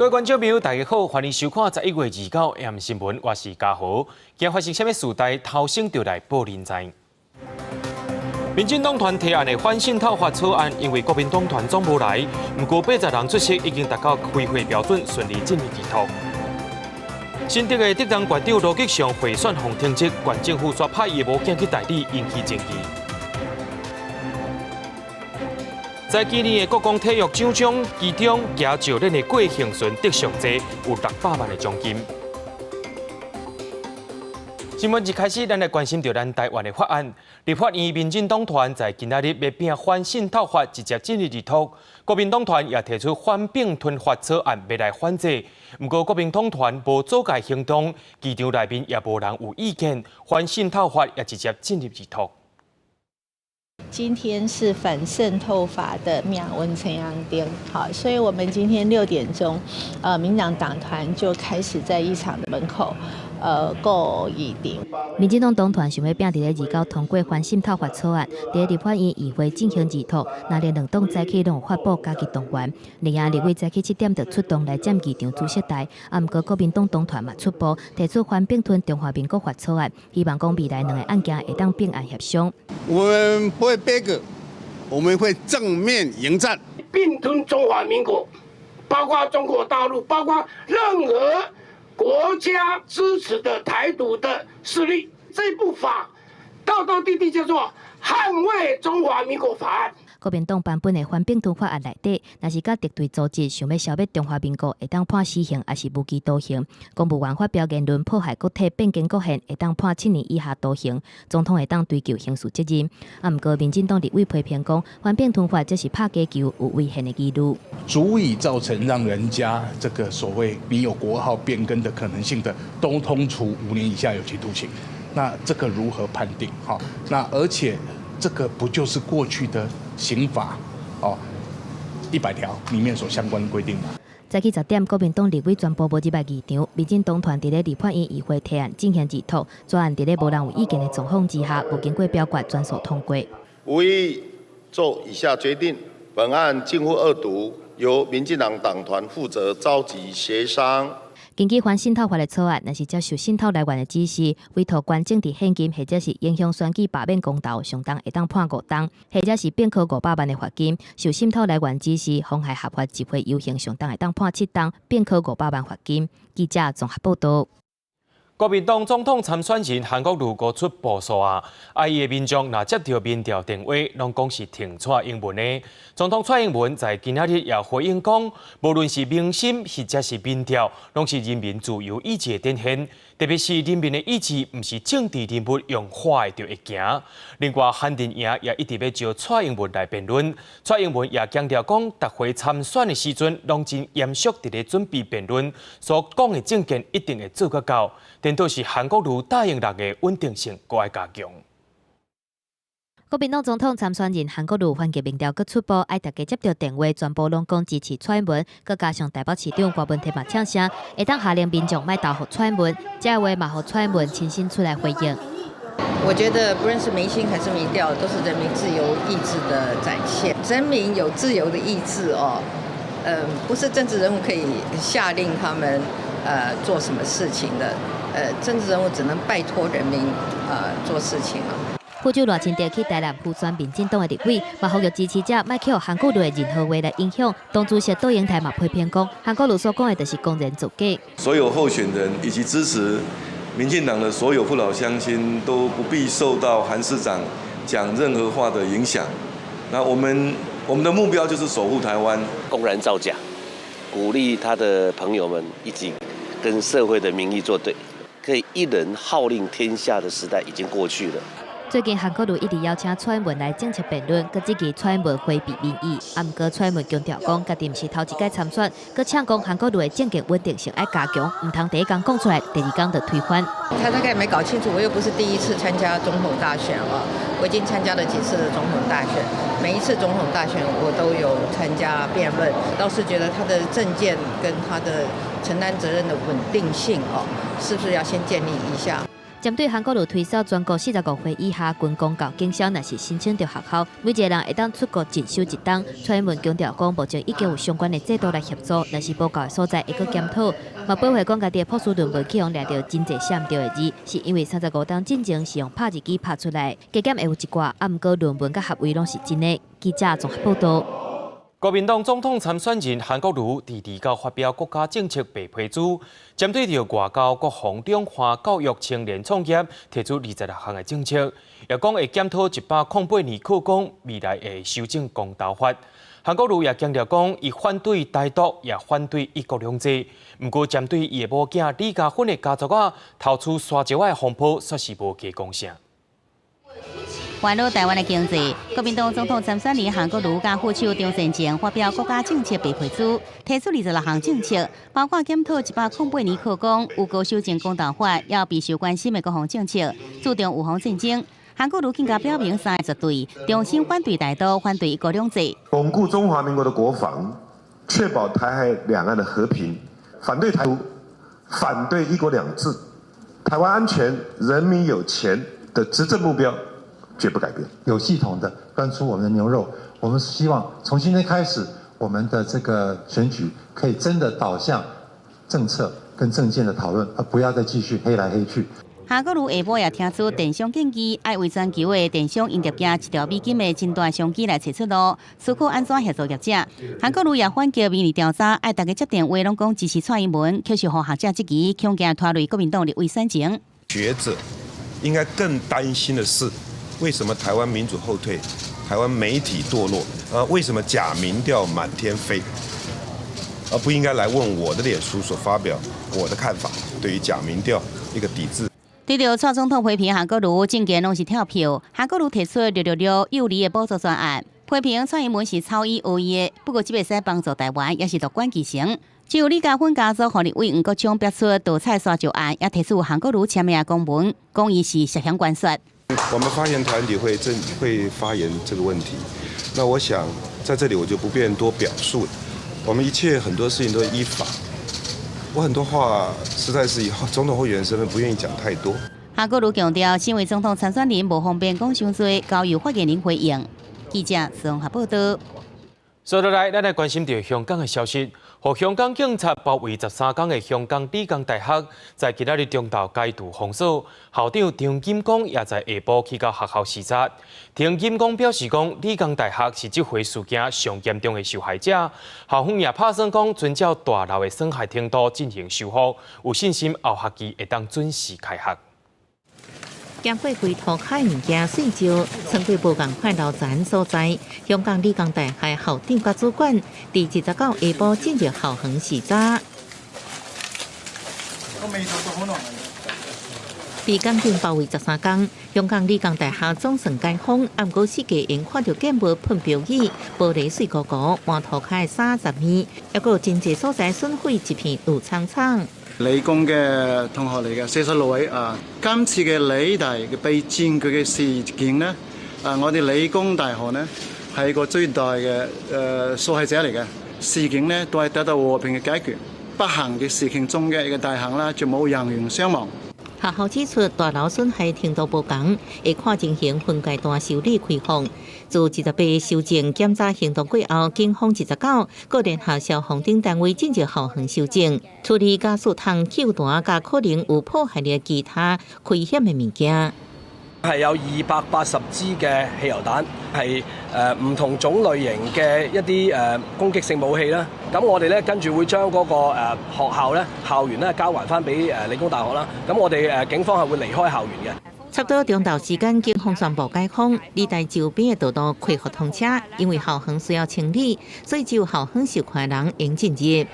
各位观众朋友，大家好，欢迎收看11月29日新闻，我是嘉豪。今日发生什么事态？头先就来报人知。民进党团提案的反渗透法草案，因为国民党团总无来，不过80人出席，已经达到开会标准，顺利进入议途。新竹的德东县长罗吉祥贿选洪停职，县政府却派业务检举代理，引起争议。在今年的国光体育奖中，其中嘉照咱的郭幸顺得上侪，有600万的奖金。新闻一开始，咱来关心到咱台湾的法案。立法院民进党团在今仔日要拼反渗透法直接进入议途，国民党团也提出反并吞法草案要来反制。不过国民党团无阻碍行动，议场内面也无人有意见，反渗透法也直接进入议途。今天是反渗透法的命运陈阳丁，好，所以我们今天6点钟，民党党团就开始在议场的门口，告议程。民进党党团想要拼伫咧29通过反渗透法草案，伫立法院议会进行议途，那连两党早起拢有发布家己动员，另外立委早起7点就出动来占议场主席台，不过国民党党团嘛出步提出反并吞中华民国法草案，希望讲未来两个案件会当并案协商。我们不会背个，我们会正面迎战，并吞中华民国，包括中国大陆，包括任何国家支持的台独的势力。这部法道道地地叫做捍卫中华民国法案。国民党版本的反并吞法案内底，若是甲敌对组织想要消灭中华民国，会当判死刑，还是无期徒刑。公务员发表言论迫害国体、变更国宪，会当判7年以下徒刑。总统会当追究刑事责任。不过民进党立委批评讲，反并吞法这是拍假球，有危险的记录，足以造成让人家这个所谓你有国号变更的可能性的，都通处5年以下有期徒刑。那这个如何判定？好，那而且这个不就是过去的刑法100条里面所相关的规定吗？早起10点，国民党立委全部无入来议场，民进党团伫咧立法院议会提案进行议途，专案伫咧无人有意见的状况之下，无经过表决全数通过。无异做以下决定：本案进入2读，由民进党党团负责召集协商。根据反渗透法的草案，若是接受渗透来源的指示，委托关政治现金或者是影响选举罢免公投，上当会当判5档，或者是并科500万的罚金；受渗透来源指示妨害合法集会游行，上当会当判7档，并科500万罚金。记者综合报道。国民党总统参选人韩国瑜高出步数啊！伊的民众若接到民调电话，拢讲是停蔡英文的。总统蔡英文在今仔日也回应讲，无论是民心或者是民调，拢是人民自由意志的展现。特别是人民的意志，唔是政治人物用话的就会行。另外，韩电影也一直要招蔡英文来辩论。蔡英文也强调讲，逐回参选的时阵，拢真严肃伫咧准备辩论，所讲的政见一定会做个到。但都是韩国瑜答应人的稳定性，搁爱加强。国民党总统参选人韩国瑜反击民调搁出步，爱大家接到电话，全部拢讲支持蔡英文，搁加上台北市长郭文天嘛呛声，会当下令民众卖投给蔡英文，这话嘛互蔡英文亲身出来回应。我觉得不论是民心还是民调，都是人民自由意志的展现。人民有自由的意志不是政治人物可以下令他们做什么事情的。政治人物只能拜托人民做事情了。副州赖清德去台南辅选民进党的立委，嘛呼吁支持者莫去韩国瑜的任何话来影响。党主席杜英台嘛批评讲，韩国瑜所讲的就是公然造假。所有候选人以及支持民进党的所有父老乡亲都不必受到韩市长讲任何话的影响。那我们的目标就是守护台湾，公然造假，鼓励他的朋友们一起跟社会的民意作对。可以一人号令天下的时代已经过去了。最近韩国瑜一直邀请蔡英文来正式辩论，搁这期蔡英文回避民意，不过蔡英文强调讲，家己唔是头一届参选，搁呛讲韩国瑜的政见稳定性要加强，唔通第一天讲出来，第二天就推翻。他大概没搞清楚，我又不是第一次参加总统大选了，我已经参加了几次的总统大选，每一次总统大选我都有参加辩论，倒是觉得他的政见跟他的承担责任的稳定性是不是要先建立一下？针对韩国瑜推销全国45岁以下军公教警校，若是申请到学校，每一个人会当出国进修一档。蔡英文强调讲，目前已经有相关的制度来协助，若是报告的所在会阁检讨。嘛，保会讲家己的朴素论文去用掠到真侪写唔对的字，是因为35档进前是用拍字机拍出来，加减会有一寡，啊，毋过论文甲学位拢是真的。记者综合报道。国民党总统参选人韩国瑜伫离岛发表国家政策白皮书，针对着外交、国防、两岸、教育、青年创业，提出26项的政策，也讲会检讨108年课纲，未来会修正公投法。韩国瑜也强调讲，伊反对台独，也反对一国两制。不过，针对伊的某囝李家勋的家族啊，投出沙石的风波，却是无加讲啥。关注台湾的经济，国民党总统参选人韩国瑜甲副手张善政发表国家政策白皮书，提出26项政策，包括检讨108年课纲、有高修正公投法，要必须关心的国防政策，注重有防战争。韩国瑜更加表明3个绝对，重新反对台独，反对一国两制，巩固中华民国的国防，确保台海两岸的和平，反对台独，反对一国两制，台湾安全、人民有钱的执政目标。绝不改变，有系统的端出我们的牛肉。我们希望从今天开始，我们的这个选举可以真的导向政策跟政见的讨论，而不要再继续黑来黑去。韩国瑜下晡也提出电商建议，爱为全球的电商营业额1兆美金的真大商机来找出路，思考安怎协助业者。韩国瑜也反击民意调查，爱大家接电话拢讲支持蔡英文，却是让学者质疑，恐惊拖累国民党立委选情。学者应该更担心的是。为什么台湾民主后退，台湾媒体堕落？为什么假民调满天飞？而不应该来问我的脸书所发表我的看法，对于假民调一个抵制。对着蔡总统批评韩国瑜政见拢是跳票，韩国瑜提出666有利的补助专案，批评蔡英文是草拟恶意的，不过只袂使帮助台湾，也是乐观其成。只有李家勋家族和立委吴国昌表出盗采沙石案，也提出韩国瑜签名的公文，讲伊是涉嫌官说。我们发言团体会发言这个问题，那我想在这里我就不便多表述了。我们很多事情都依法，我很多话实在是以总统候选人身份不愿意讲太多。韩国瑜强调，身为总统参选人无方便讲伤多，交由发言人回应。记者综合报道。接下来，咱来关心到香港的消息。和香港警察包围13天的香港理工大学，在今日中昼解除封锁。校长张金光也在下晡去到学校视察。张金光表示讲，理工大学是这回事件上严重的受害者。校方也打算讲，遵照大楼的损害程度进行修复，有信心后学期会当准时开学。检过回涂开物件碎石，曾过无共款楼层所在，香港理工大学校长甲主管，伫29下晡进入校园视察。被监禁包围13天，香港理工大学总算解封，暗过4家因看到建物喷标语，玻璃碎糊糊，满涂开30米，还有真济所在损毁一片绿苍苍。理工嘅同學嚟嘅46位啊，今次嘅理大嘅被佔據嘅事件呢，我哋理工大學呢係個最大嘅受害者嚟嘅，事件呢都係得到和平嘅解決，不幸嘅事件中嘅一個大幸啦，就冇人員傷亡。學校指出，大樓損害程度不同，會看情形分階段修理開放。自28修正檢查行動過後，警方29個聯合消防等單位進入校園修正，處理加速通扣彈加可能有破壞嘅其他危險嘅物件。係有280支嘅汽油彈，係唔同種類型嘅一啲攻擊性武器啦。咁我哋咧跟住會將嗰個學校咧校園咧交還翻俾理工大學啦。咁我哋警方係會離開校園嘅。差不多中晝時間，警方宣布解封，理大周邊嘅道路恢復通車，因為校園需要清理，所以只有校園受困人應進入。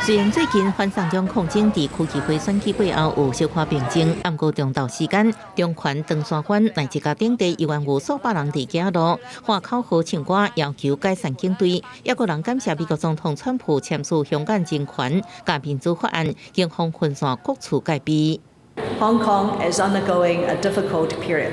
雖然最近反送中抗爭在區議會選舉過後有小可平靜，不過中晝時間，中環長沙灣乃至甲頂地有數百人在街路花口號唱歌，要求解散警隊。也有人感謝美國總統川普簽署香港人權加民主法案，警方分散各處戒備。Hong Kong is undergoing a difficult period.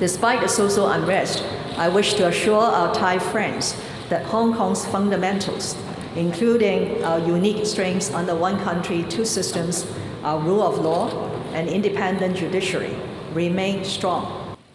Despite the social unrest, I wish to assure our Thai friends that Hong Kong's fundamentals, including our unique strengths under one country, two systems, our rule of law, and independent judiciary remain strong.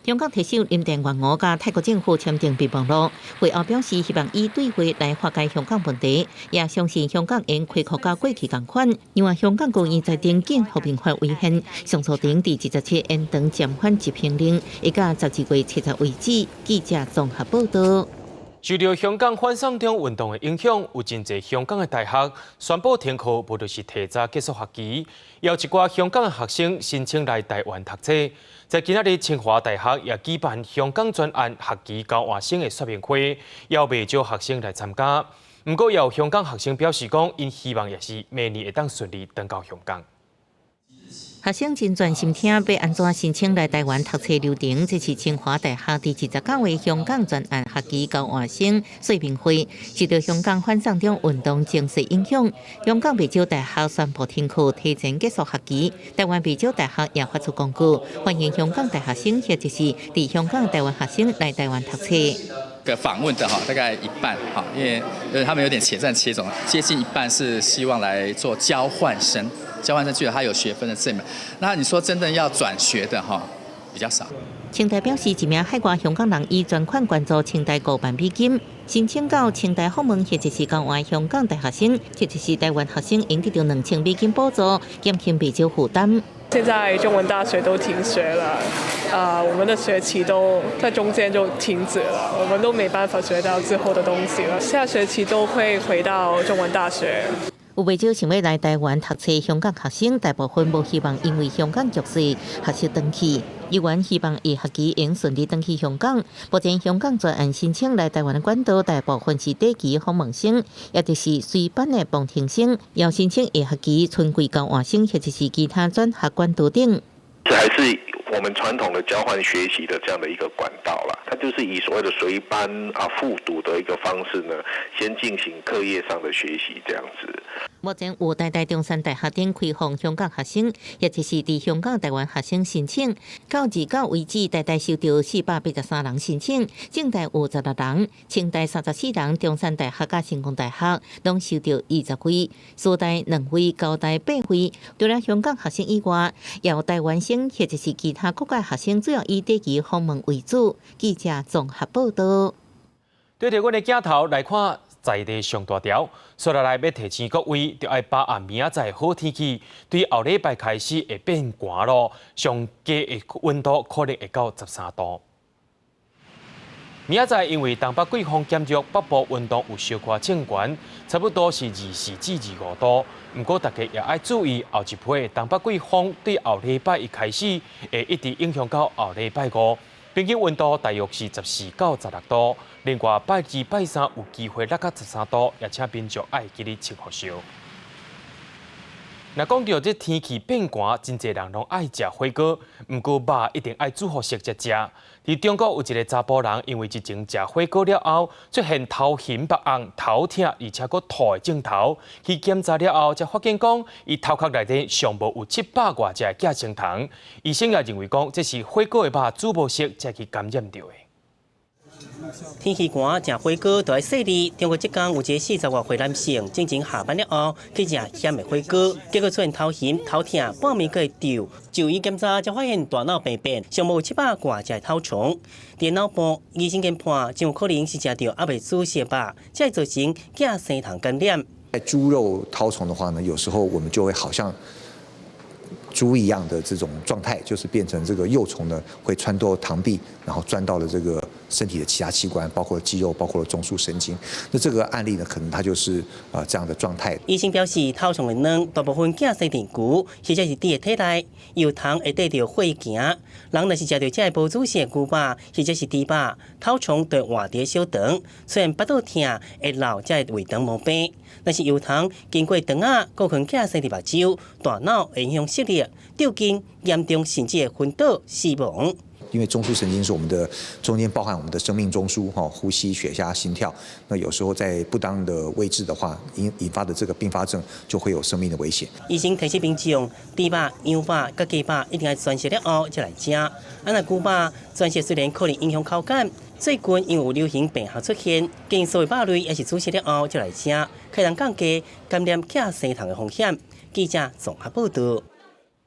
香港特首林郑月娥甲泰国政府签订备忘录，会后表示希望以对话来化解香港问题，也相信香港应恢复甲过去同款。因为香港国已在定建和平法违宪，上诉庭第27延长暂缓执行令，一到12月7日为止。记者综合报道。受到香港反送中运动的影响，有真侪香港的大学宣布停课，无就是提早结束学期。也有一寡香港的学生申请来台湾读册。在今仔日，清华大学也举办香港专案学期交换生的说明会，邀未少学生来参加。不过，也有香港学生表示讲，因希望也是明年会当顺利登到香港。学生真专心听，要安怎申请来台湾读册流程，这是清华大学第29位香港专案学期交换生说明会。受到香港反送中运动情势影响，香港未少大学宣布停课，提前结束学期。台湾未少大学也发出公告，欢迎香港大学生或者是伫香港台湾学生来台湾读册。访问的大概一半因为他们有点且战且走，接近一半是希望来做交换生。交换生具有他有学分的证明，那你说真正要转学的比较少。清大表示，一名海外香港人以专款捐助清大5万美金，申请到清大访问或者是交换香港大学生，或者是台湾学生，应得到2000美金补助，减轻不少负担。现在中文大学都停学了，我们的学期都在中间就停止了，我们都没办法学到之后的东西了。下学期都会回到中文大学。有未少想要来台湾读册香港学生，大部分无希望因为香港局势学习登去。议员希望伊学期能顺利登去香港。目前香港专案申请来台湾的管道，大部分是短期访问生，也就是随班的旁听生，要申请下学期春季交换生或者是其他转学管道等。这还是我们传统的交换学习的这样的一个管道啦，它就是以所谓的随班复读的一个方式呢，先进行课业上的学习这样子。目前有台大、中山大学等开放香港学生，也就是伫香港台湾学生申请。到29为止，台大收到483人申请，政大有16人，清大34人，中山大学甲成功大学拢收到20位，师大2位，高大8位。除了香港学生以外，也有台湾生或者是其他国家学生，主要以短期访问为主。记者综合报道。对着阮的镜头来看。在地上大条，说来要提醒各位，就要把握明仔载好天气，对后礼拜开始会变寒咯，上低的温度可能会到13度。明仔载因为东北季风减弱，北部温度有小可增悬，差不多是24至25度。不过大家也要注意，后一批的东北季风对后礼拜一开始会一直影响到后礼拜5。平均温度大约是14到16度，另外拜2、拜3有机会落到13度，也请民众爱记得穿雨袖。若讲到这天气变寒，真侪人拢爱食火锅，不过肉一定爱煮好熟才食。伫中国有一个查甫人，因为之前食火锅了后，出现头晕目红、头痛，而且佫吐的症头。去检查了后，才发现讲，伊头壳内底尚无有700多只寄生虫。医生也认为讲，这是火锅的肉煮无熟才去感染到的。天气寒，食火锅就要细腻。中国浙江有一个40多岁男性，正正下班了后去食咸的火锅，结果出现头晕、头痛，半暝会掉。就医检查才发现大脑病变，尚无700多只头虫。电脑部医生研判，真有可能是食到还未煮熟的肉，才会造成寄生虫感染。在猪肉绦虫的话呢，有时候我们就会好像猪一样的这种状态，就是变成这个幼虫呢会穿透膛壁，然后钻到了这个身体的其他器官，包括肌肉，包括了中枢神经。那这个案例呢，可能它就是这样的状态。医生表示，绦虫的卵大部分寄生电球，或者是伫体内，有虫会得到血液行。人若是食到这个无煮熟的牛肉，或者是猪肉，绦虫就活伫小肠，出现腹肚痛、会流，才会胃肠毛病。但是有虫经过肠仔，可能寄生伫目睭、大脑，会影响视力、掉筋，严重甚至会昏倒死亡。因为中枢神经是我们的中间包含我们的生命中枢，呼吸、血压、心跳。那有时候在不当的位置的话，引发的这个并发症就会有生命的危险。医生提醒民众，猪肉、羊肉、甲鸡肉一定要全熟了后才来食。若牛肉全熟虽然可能影响口感，最近因为有流行病号出现，建议所有肉类也是煮熟了后才来吃，可能降低感染假生虫的风险。记者综合报道。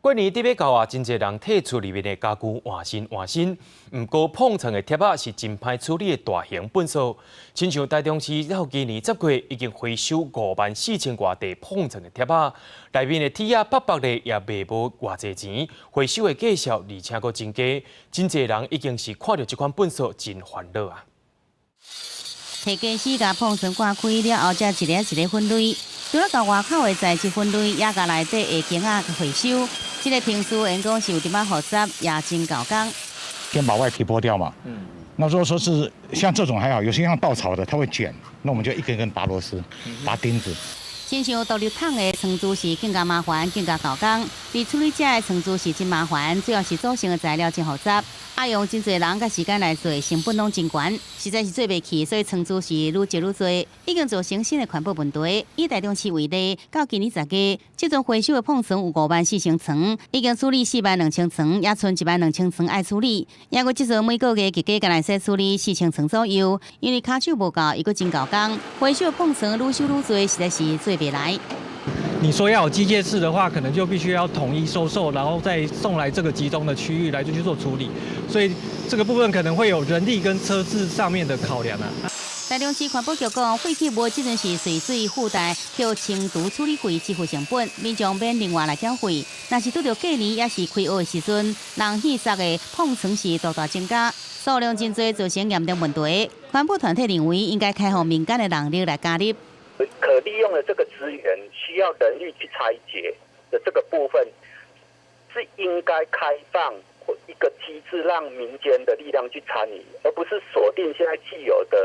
过年伫要到啊，真侪人退厝里面的家具换新，毋过碰撞的贴仔是真歹处理的大型粪扫。亲像台中市到今年10月已经回收54000多地碰撞的贴仔，内面的铁仔白白的也卖无偌济钱，回收的价数而且佫真低，真侪人已经是看到这款粪扫真烦恼啊。摕家私甲碰撞刮开了后，才一个一个分类。除了甲外口的材质分类，也甲内底的件仔回收。这个程序因讲是有点仔复杂，也真搞工。先把外皮剥掉嘛。那如果说是像这种还好，有些像稻草的，它会卷，那我们就一根一根拔螺丝，拔钉子。亲像独立桶的床珠是更加麻烦，更加搞工。而处理这的床珠是真麻烦，主要是组成的材料真复杂，爱用真侪人甲时间来做，成本拢真悬，实在是做袂起，所以床珠是愈积愈多，已经造成新的环保问题。以台中市为例，到今年10月，这种回收的碰床有54000床，已经处理42000床，也剩12000床爱处理。也过这阵每个月计价甲来说处理4000床左右，因为卡手无够，伊个真搞工，回收的碰床愈收愈多，实在是做袂来。你说要有机械式的话，可能就必须要统一收售，然后再送来这个集中的区域来去做处理，所以这个部分可能会有人力跟车次上面的考量啊。台中市环保局讲，废弃物即阵是随水附带叫清除处理费支付成本，民众免另外来缴费。若是拄到过年也是开学的时阵，人稀少的碰床是大大增加，数量真多，造成严重问题。环保团体认为，应该开放民间的人力来加入。可利用的这个资源需要人力去拆解的这个部分，是应该开放或一个机制，让民间的力量去参与，而不是锁定现在既有的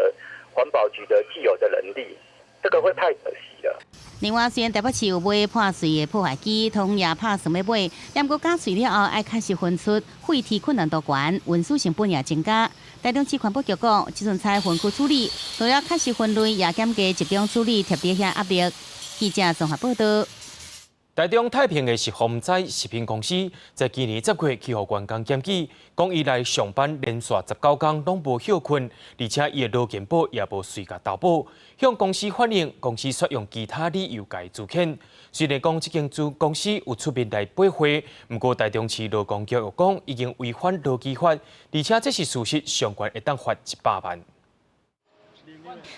环保局的既有的人力，这个会太可惜了。另外，虽然台北市有买破碎的破坏机，同也拍算要买，但过加碎了后，爱开始分出，废弃困难度悬，运输成本也增加。台中市环保局讲，这阵采分区处理，除了开始分类，也减加集中处理，贴地遐压力。记者综合报道。台中太平的是丰仔食品公司，在今年10月去互员工检举，讲伊来上班连续19天拢无休困，而且伊的劳健保也无随甲投保，向公司反映，公司却用其他理由甲伊资遣。虽然讲这间公司有出面来驳回，不过台中市劳工局又讲已经违反劳基法，而且这是事实，相关会当罚100万。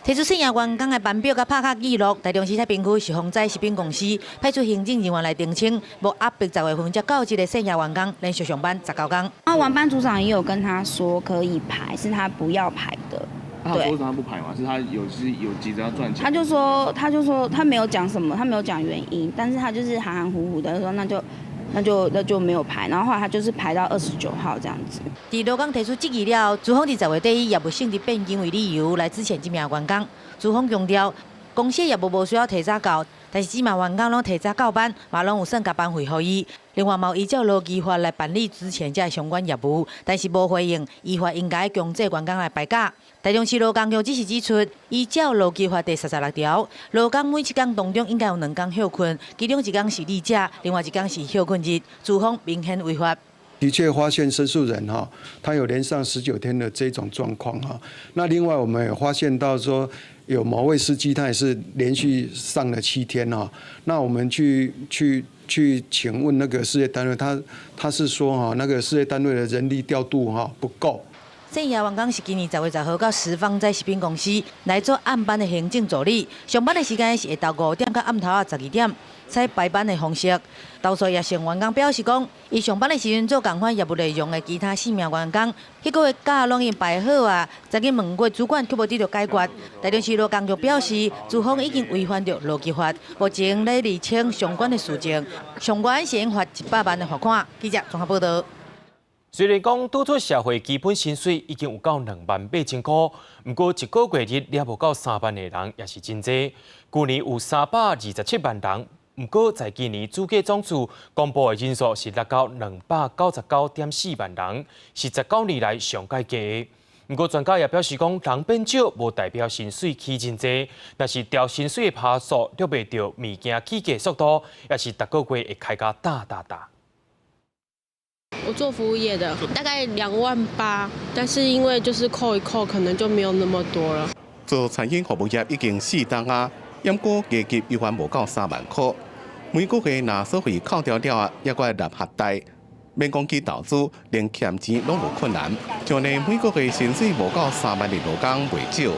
提出涉案员工的班表甲拍卡记录，台中市太平区是丰仔食品公司派出行政人员来澄清，无压迫10月份才告知的涉案员工连续上班19天。然后晚班组长也有跟他说可以排，是他不要排的。他说他不排吗？是他有急着要赚钱。他就说他没有讲什么，他没有讲原因，但是他就是含含糊糊的说那就没有排，然后后来他就是排到29号这样子。在劳工提出质疑了，资方在10月底业务性质变更为理由来资遣这名员工。资方强调，公司业务无需要提早到，但是这名员工拢提早到班，嘛拢有算加班费予伊。另外，嘛依照劳基法来办理资遣这相关业务，但是无回应，依法应该强制员工来排假。台中市劳工局只是指出，依照劳基法第36条，劳工每7天当中应该有2天休困，其中1天是例假，另外1天是休困日，资方明显违法。的确发现申诉人他有连上19天的这种状况那另外我们也发现到说，有某位司机他也是连续上了7天那我们去请问那个事业单位，他是说那个事业单位的人力调度不够。涉案员工是今年10月10号到时丰仔食品公司来做暗班的行政助理，上班的时间是下昼5点到暗头12点，采排班的方式。投诉业成员工表示讲，伊上班的时阵做同款业务内容的其他4名员工，迄个月假拢已排好再去问过主管，却无得到解决。台中市劳工局表示，资方已经违反着劳基法，目前在厘清相关的事情，上关是应罚100万的罚款。记者综合报道。虽然讲拄出社会基本薪水已经有到28000块，不过一个月日了无到3万的人也是真多。去年有327万人，不过在今年主计总处公布的人数是达到299.4万人，是19年来上届低。不过专家也表示讲，人变少无代表薪水起真多，但是调薪水的爬数约袂到物件起价速度，也是逐个月会开价大。我做服务业的，大概2.8万，但是因为就是扣一扣，可能就没有那么多了。做餐饮服务业已经4档啊，因果月级又还无到3万块，每个月拿收费扣掉了，也怪纳合贷。免讲去投资，连欠钱拢无困难，就连每个月薪水无到3万的劳工袂少。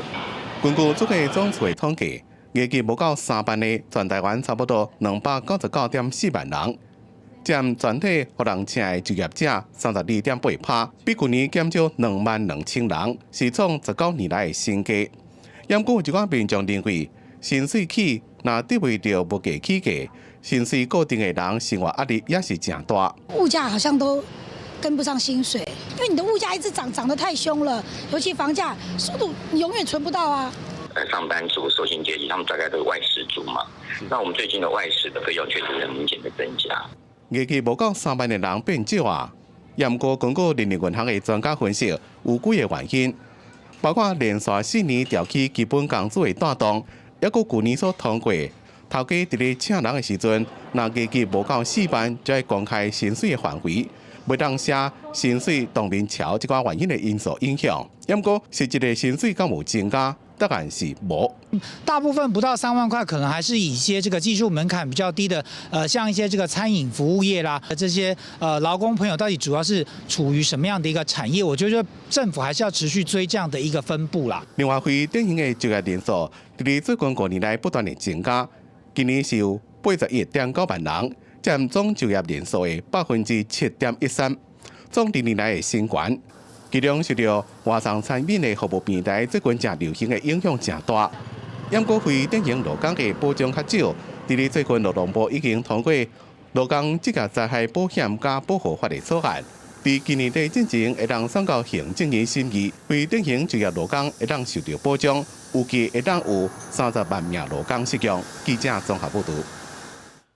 根据这个总数的统计，月级无到3万的全台湾差不多299.4万人，占全体互人请的就业者32.8%，比去年减少22000人，是创19年来的新高。不过，一寡民众认为，薪水起若得为着物价起价。薪水固定的人生活压力也是真大，物价好像都跟不上薪水，因为你的物价一直涨得太凶了，尤其房价速度你永远存不到啊。上班族、受薪阶级，他们大概都是外食族嘛。那我们最近的外食的费用确实很明显的增加。月期无到3万的人变少啊，也不过根据人力银行的专家分析，有几个原因，包括连续4年调起基本工资的带动，也佮去年所通过。头家伫咧请人的时阵，若月期无到4万，就会公开薪水的范围，袂当写薪水当面朝这个原因的因素影响。不过实际的薪水敢有增加？答案是无。大部分不到3万块，可能还是以一些这个技术门槛比较低的，像一些这个餐饮服务业啦，这些劳工朋友到底主要是处于什么样的一个产业？我觉得政府还是要持续追这样的一个分布啦。另外，非典型的就业人数，伫最近5年来不断的增加。今年是有81.9万人，占总就业人数的7.13%，总历年来的新高。其中受到外送餐饮的服务平台最近正流行的影响正大。不过非典型劳工的保障较少，伫咧最近劳动部已经通过劳工职业灾害保险加保护法的草案，伫今年底进行会当送到行政院审议，非典型就业劳工会当受到保障。预计会当有30万名劳工适用。记者综合报道。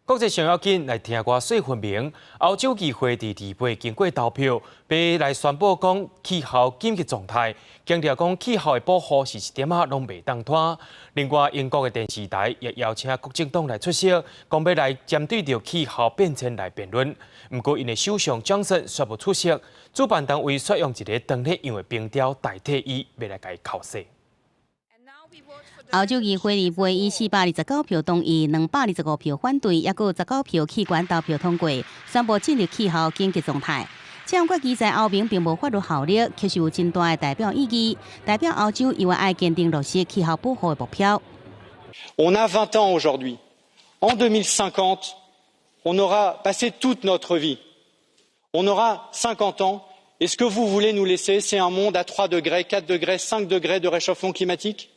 国际上要紧来听歌说分明，欧洲议会伫2月经过投票，被来宣布讲气候紧急状态，强调讲气候的保护是一点仔拢袂当拖。另外，英国的电视台也邀请国政党来出席，讲要来针对着气候变迁来辩论。不过，因的首相强生却不出席，主办单位选用一个长得样的冰雕代替伊，要来甲伊考试。欧洲议会2月以429票同意、225票反对，也有19票弃权投票通过，宣布进入气候紧急状态。这样国旗在欧盟并无法律效力，却是有真大的代表意义，代表欧洲因为爱坚定落实气候保护的目标。On a 20 ans aujourd'hui. En 2050, on aura passé toute notre vie. On aura 50 ans. Et ce que vous voulez nous laisser, c'est un monde à 3 degrés, 4 degrés, 5 degrés de réchauffement climatique?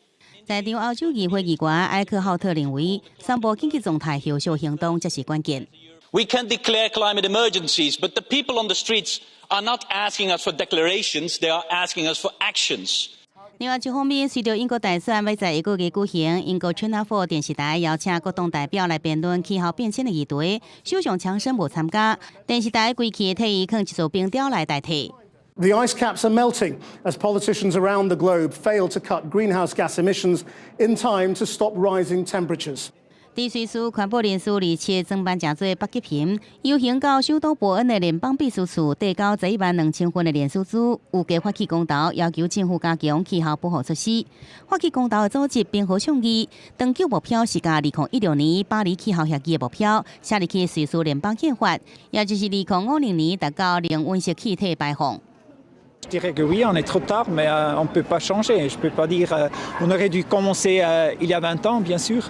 在场欧洲议会议员埃克浩特认为，宣布紧急状态后续行动才是关键。We can declare climate emergencies, but the people on the streets are not asking us for declarations; they are asking us for actions. 另外一方面，随着英国大选要在1个月举行，英国 Channel 4电视台邀请各党代表来辩论气候变迁的议题，首相强生无参加，电视台规期替伊放一座冰雕来代替。The ice caps are melting as politicians around the globe fail to cut greenhouse gas emissions in time to stop rising temperatures. 在瑞士环保人士27装扮真多北极熊，游行到首都伯恩的联邦秘书处，递交112000份的联署书，有加发起公投，要求政府加强气候保护措施。发起公投的组织并合倡议，长久目标是甲2016年巴黎气候协议的目标写入去瑞士联邦宪法，也就是2050年达到零温室气体排放。Je dirais que oui, on est trop tard, mais on ne peut pas changer. Je ne peux pas dire on aurait dû commencer il y a 20 ans, bien sûr.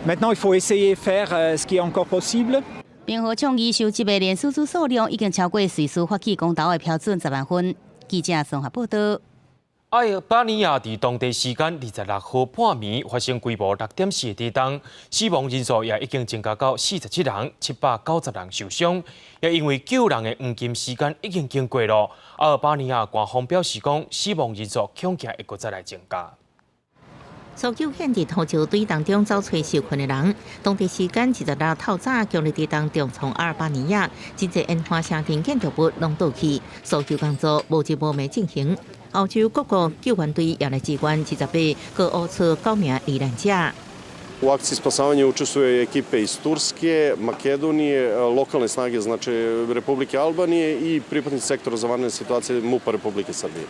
Maintenant, il faut essayer de faire ce qui est encore possible. 联合倡议收集的联署书数量已经超过瑞士发起公投的标准10万份。记者综合报道。阿尔巴尼亚伫当地时间26号半暝发生规模6.4的地震，死亡人数也已经增加到47人，790人受伤。也因为救人的黄金时间已经经过了，阿尔巴尼亚官方表示讲，死亡人数恐惊会再来增加。搜救现场号召队当中找找受困的人。当地时间26透早，强烈地震重创阿尔巴尼亚，真侪烟花城镇建筑物拢倒去，搜救工作无日无寐进行。欧洲各国救援队也来支援，28个乌出9名遇难者。U akciji spasavanja učestvuju ekipe iz Turske, Makedonije, lokalne snage, znači Republike Albanije i pripadnici sektora za vanredne situacije MUP-a Republike Srbije.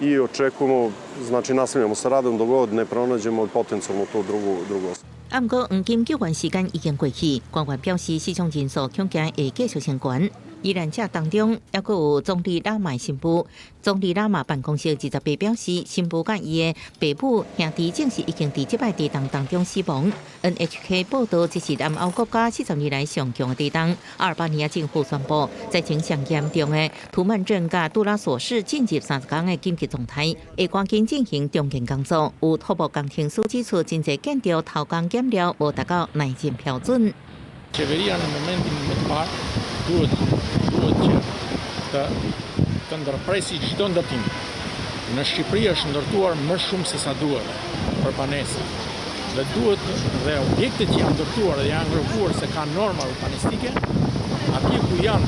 I očekujemo, znači nastavljamo sa radom dok god ne pronađemo potencijalno tu drugu osobu. 不過黃金救援時間已經過去，官員表示死傷人數恐驚會繼續升懸。遇難者當中，還有總理拉馬新婦。總理拉馬辦公室28表示，新婦甲伊的爸母兄弟正是已經在這擺地震當中死亡。NHK 報道，這是南歐國家40年來上強的地震。阿爾巴尼亞政府宣布，災情上嚴重的圖曼鎮甲杜拉索市進入30天的緊急狀態，會趕緊進行重建工作。有土木工程師指出，真濟建築偷工減料無達到耐震標準。 të ndërpresi çdo ndërtim. Në Shqipëri është ndërtuar më shumë se sa duhet për banesa. Dhe duhet dhe objektet që janë ndërtuar dhe janë ngrohuar se kanë norma urbanistike, atje ku janë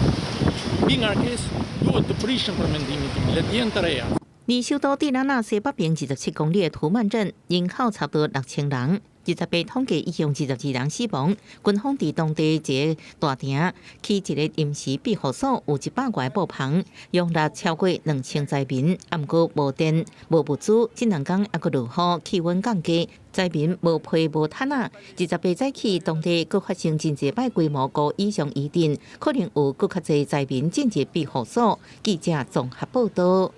mbi ngarkesë duhet të prishen për mendimin tim, le të jenë të reja. 離首都蒂拉納西北邊27公里的圖曼鎮，人口差不多6000人。28統計已經22人死亡。軍方在當地一個大廳起一個臨時庇護所，有100個木棚，容納超過2000災民。不過無電、無物資，這兩天還佫落雨，氣溫降低，災民無被無毯啊。28早起，當地佫發生真濟擺規模高以上餘震，可能有佫較濟災民進入庇護所。記者綜合報道。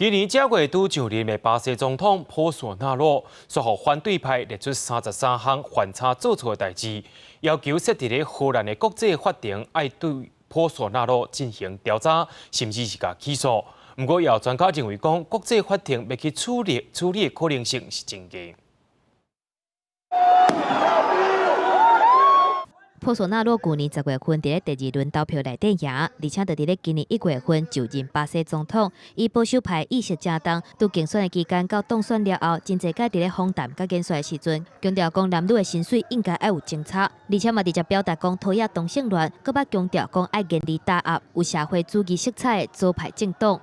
今年正月拄就任的巴西总统波索纳罗，说服反对派列出33項犯差做錯嘅代志，要求設置咧荷蘭嘅國際法庭，要對波索納羅進行調查，甚至是甲起訴。不過，有專家認為講，國際法庭要去處理嘅可能性是真低。 波索納羅去年10月份在第2輪投票內底贏，而且就在今年1月份就任巴西總統。以保守派意識正當，在競選的期間到當選了後，真濟屆在訪談甲演說的時陣，強調講男女的薪水應該要有政策，而且嘛直接表達講討厭同性戀，佮捌強調講愛嚴厲打壓有社會主義色彩的左派政黨。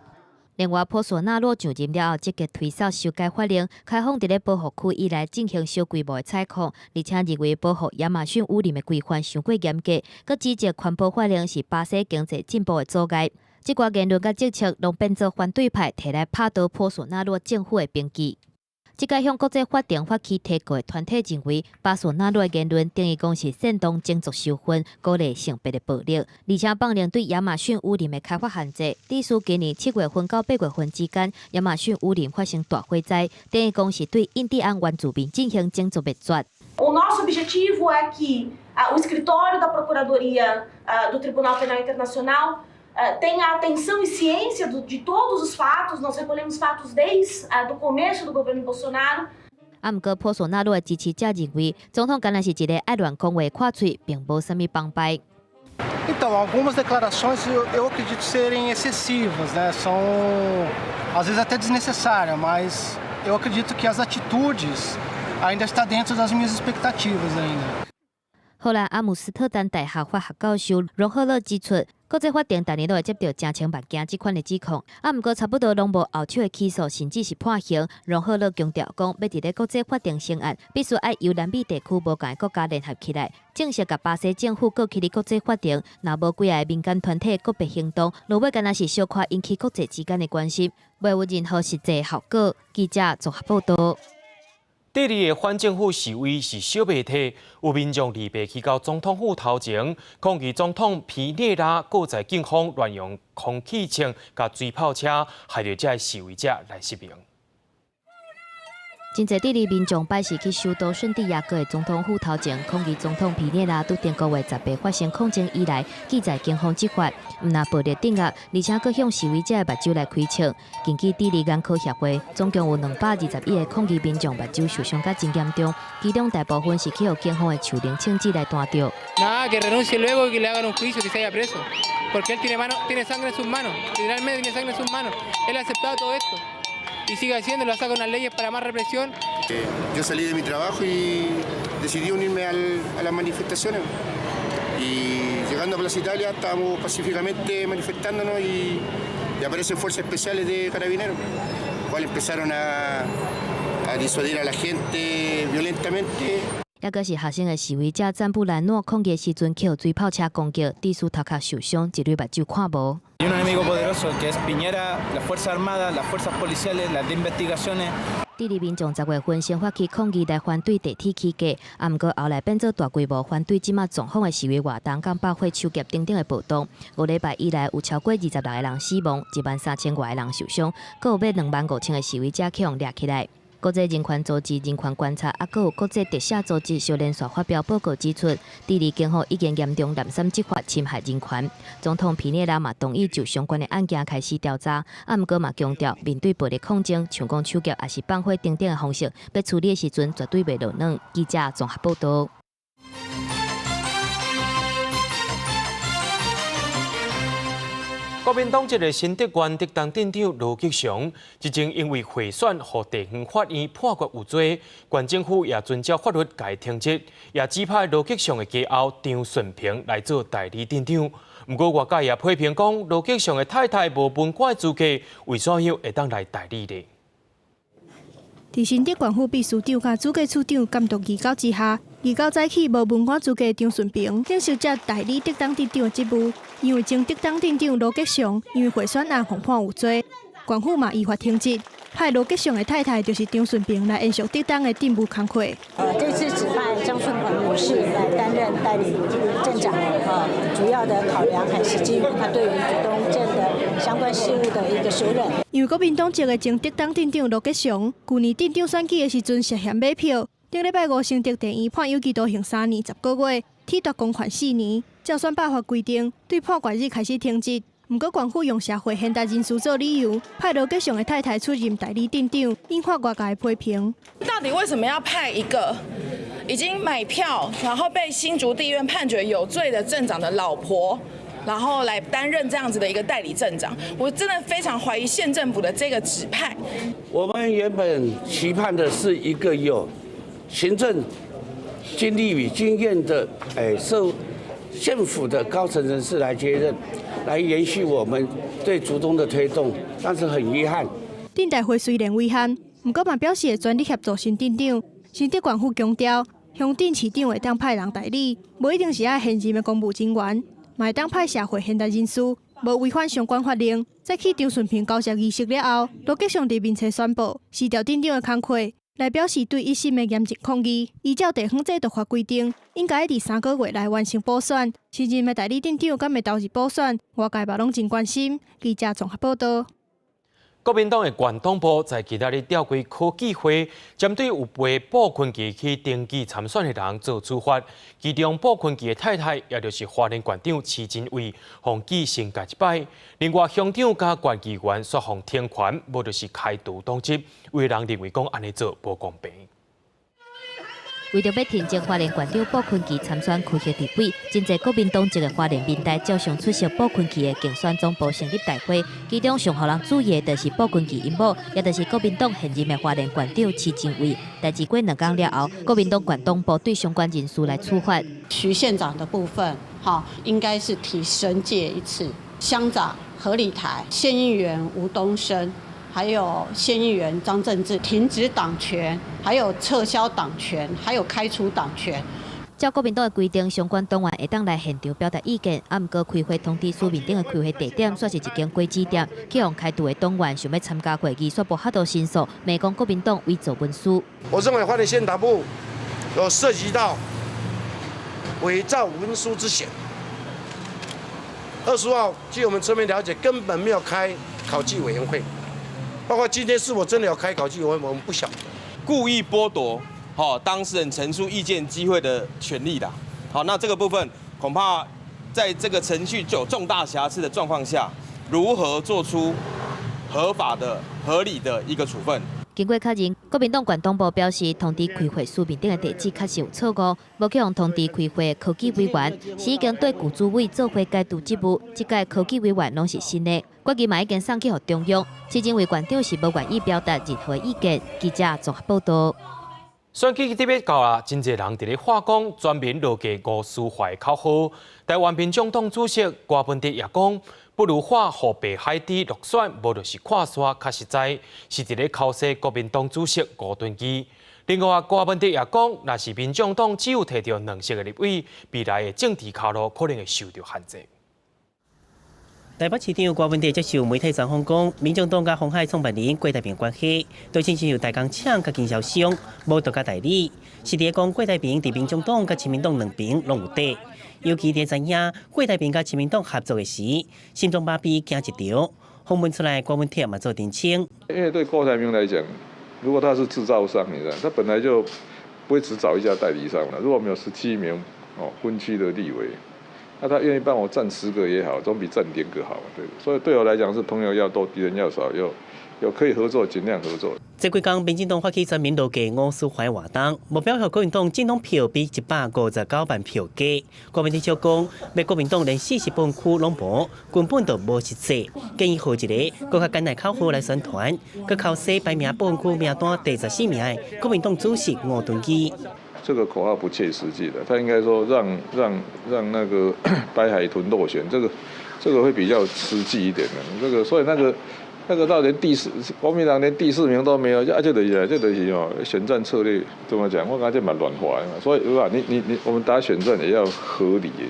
另外，波索納羅上任了後，積極推銷修改法令，開放佇咧保護區以內進行小規模的採礦，而且認為保護亞馬遜雨林的規範太過嚴格，佮指責環保法令是巴西經濟進步的阻礙。這寡言論佮政策，攏變做反對派摕來拍倒波索納羅政府的兵器。 這個向國際法庭發起提告的團體認為，巴索納羅的言論定義講是煽動種族仇恨、鼓勵性別的暴力，而且放任對亞馬遜雨林的開發限制。例如今年7月份到8月份之間，亞馬遜雨林發生大火災，定義講是對印第安原住民進行種族滅絕。 O nosso objetivo é que o escritório da Procuradoria do Tribunal Penal Internacional tenha atenção e ciência de todos os fatos. Nós recolhemos fatos desde o começo do governo Bolsonaro. 不過，波索納羅的支持者認為，總統敢若是一個愛亂講話看嘴，並無什麼幫派。 Então, algumas declarações eu acredito serem excessivas, né? São às vezes até desnecessárias, mas eu acredito que as atitudes ainda estão dentro das minhas expectativas ainda. 荷蘭阿姆斯特丹大學法學教授容赫勒指出，國際法庭逐年都會接到真千萬件這款的指控，不過差不多攏無後手的起訴，甚至是判刑。容赫勒強調講，要佇咧國際法庭成案，必須要由南美地區無共的國家聯合起來，正式甲巴西政府告去哩國際法庭。若無幾個民間團體個別行動，落尾敢若是小可引起國際之間的關係，袂有任何實際效果。記者綜合報道。 第二個反政府示威是小媒體，有民眾禮拜去到總統府頭前，抗議總統皮內拉閣在警方亂用空氣槍甲水炮車，害到這示威者來失明。 真濟第二民眾擺是去首都聖地亞哥的總統府頭前抗議總統皮內拉對中國嘅18發生抗爭以來，記在警方執法，唔但暴力鎮壓，而且佫向示威者嘅目睭來開槍。根據第二眼科協會，總共有221個抗議民眾目睭受傷甲真嚴重，其中大部分是去予警方嘅手靈槍支來彈到。Nada, que renuncie luego y que le hagan un juicio, que se haya preso, porque él tiene sangre en sus manos, literalmente tiene sangre en sus manos. Él ha aceptado todo esto. Y sigue haciéndolo, saca unas leyes para más represión. Yo salí de mi trabajo y decidí unirme a las manifestaciones. Y llegando a Plaza Italia estábamos pacíficamente manifestándonos y aparecen fuerzas especiales de carabineros, los cuales empezaron a disuadir a la gente violentamente. 抑个是学生的示威者占布兰诺抗议时阵捡水炮车攻击，致使头壳受伤，一对目睭看无。 Y un enemigo poderoso que es Piñera, las Fuerzas Armadas, las Fuerzas Policiales, las de investigaciones. 第二民众10月份先发起抗议来反对地铁起价，啊，毋过后来变做大规模反对即马总统的示威活动，甲爆火、抢劫等等的暴动。5礼拜以来有超过26个人死亡，13000外个人受伤，阁有约25000个示威者去互掠起来。 国际人权组织、人权观察，还有国际特赦组织小连续发表报告指出，第二警方已经严重滥杀执法、侵害人权。总统皮涅拉嘛同意就相关的案件开始调查，啊，毋过嘛强调，面对暴力抗争，像讲抢劫还是放火等等的方式，要处理的时阵绝对袂落软。记者综合报道。 国民党一个新德县特当镇长罗吉祥，之前因为贿选，互地方法院判决有罪，县政府也遵照法律改停职，也指派罗吉祥的家后张顺平来做代理镇长。不过外界也批评讲，罗吉祥的太太无文官资格，为啥样会当来代理呢？ 伫新德县府秘书长甲主计处长监督移交之下，20九早起无文官资格张顺平正式接代理特当镇长的职务。因为前特当镇长罗吉祥因为贿选案被判有罪，县府嘛依法停职，派罗吉祥的太太就是张顺平来延续特当的任务工作。这次指派张顺平女士来担任代理镇长，主要的考量还是基于她对于主东镇的相关事务的一个熟稔。因为国民党籍的前特当镇长罗吉祥，去年镇长选举的时阵涉嫌买票，顶礼拜5升德地院判有期徒刑3年10个月，体罚公款4年。照选罢法规定，对判决日开始停职。不过，县府用社会现代人士做理由，派罗吉祥的太太出任代理镇长，引发外界批评。到底为什么要派一个已经买票，然后被新竹地院判决有罪的镇长的老婆，然后来担任这样子的一个代理镇长？我真的非常怀疑县政府的这个指派。我们原本期盼的是一个有行政经历与经验的受县府的高层人士来接任，来延续我们对竹东的推动，但是很遗憾。镇代会虽然遗憾，不过嘛表示会全力协助新镇长。新德县府强调，乡镇市长会当派人代理，无一定是爱现任的公务人员，嘛会当派社会现代人士，无违反相关法令。在去张顺平交接仪式了后，罗吉祥伫面册宣布辞掉镇长的工作。来表示对一审的严正抗议。依照地方制度法规定，应该伫3个月内完成补选。新任的代理镇长敢会投入补选，外界嘛拢真关心。记者综合报道。国民党的县党部在其他日召开科技会，针对有被保困期去登记参选的人做处罚。其中保困期的太太，也就是花莲县长徐真伟，奉记升价1摆。另外，乡长加县议员说奉停权，无就是开除党籍。有人认为讲安尼做无公平。为着要挺进花莲县长保困期参选区域地位，真侪国民党籍的花莲民代照常出席保困期的竞选总部成立大会，其中上互人注意的就是保困期因某，也就是国民党现任的花莲县长徐真伟。代志过2天了后，国民党县党部对相关人士来处罚。徐县长的部分，应该是提升戒1次；乡长何立台、县议员吴东升。还有县议员张正志停止党权，还有撤销党权，还有开除党权。照国民党的规定，相关党员会当来现场表达意见，啊，毋过开会通知书面顶的开会地点，算是一间果子店。去向开除的党员想要参加会议，却无法度申诉，骂讲国民党伪造文书。我认为花莲县党部有涉及到伪造文书之嫌。25号，据我们侧面了解，根本没有开考纪委员会。包括今天是否真的要开考纪委员会，我们不晓得。故意剥夺当事人陈述意见机会的权利啦。好，那这个部分恐怕在这个程序有重大瑕疵的状况下，如何做出合法的、合理的一个处分？经过确认，国民党县党部表示，通知开会书面顶的地址确实有错误，无去向通知开会的科技委员，是已经对古主委做回解除职务。这届科技委员拢是新的，决议嘛已经送去予中央。迄前为县长是无愿意表达任何意见。记者综合报道。选举特别到啊，真侪人伫咧话讲，全面落价吴思怀口号。台湾民众党主席郭文哲也讲，不如化互北海地落选，无就是看煞较实在，是伫咧考试国民党主席吴敦义。另外，郭文德也讲，若是民众党只有摕到两席的立委，未来的政治卡路可能会受到限制。台北市长郭文德接受媒体专访讲，民众党甲鸿海创办人郭台铭关系，都亲像有大工厂甲经销商，无独家代理。是伫讲郭台铭伫民众党甲亲民党两边拢有底，尤其伫知影郭台铭甲亲民党合作的时，心中麻痹惊一条。访问出来，郭文德嘛做澄清。因为对郭台铭来讲，如果他是制造商，你知道，他本来就不会只找一家代理商了。如果我们有17名分区的立委，那他愿意帮我占10个也好，总比占0个好，对。所以对我来讲是朋友要多，敌人要少，有可以合作尽量合作。这几天，民进党发起全民路给吴思怀活动，目标向国民党政党票比159万票低。国民党就讲，要国民党连40分区拢无，根本就无实际。建议号一个更较简单口号来宣传，佮靠西排名分区名单第14名的国民党主席吴敦基。这个口号不切实际的，他应该说让那个白海豚落选，这个会比较实际一点的。这个所以那个到连国民党连第4名都没有，这就是选战策略怎么讲？我感觉蛮乱滑的嘛。所以如果我们打选战也要合理的，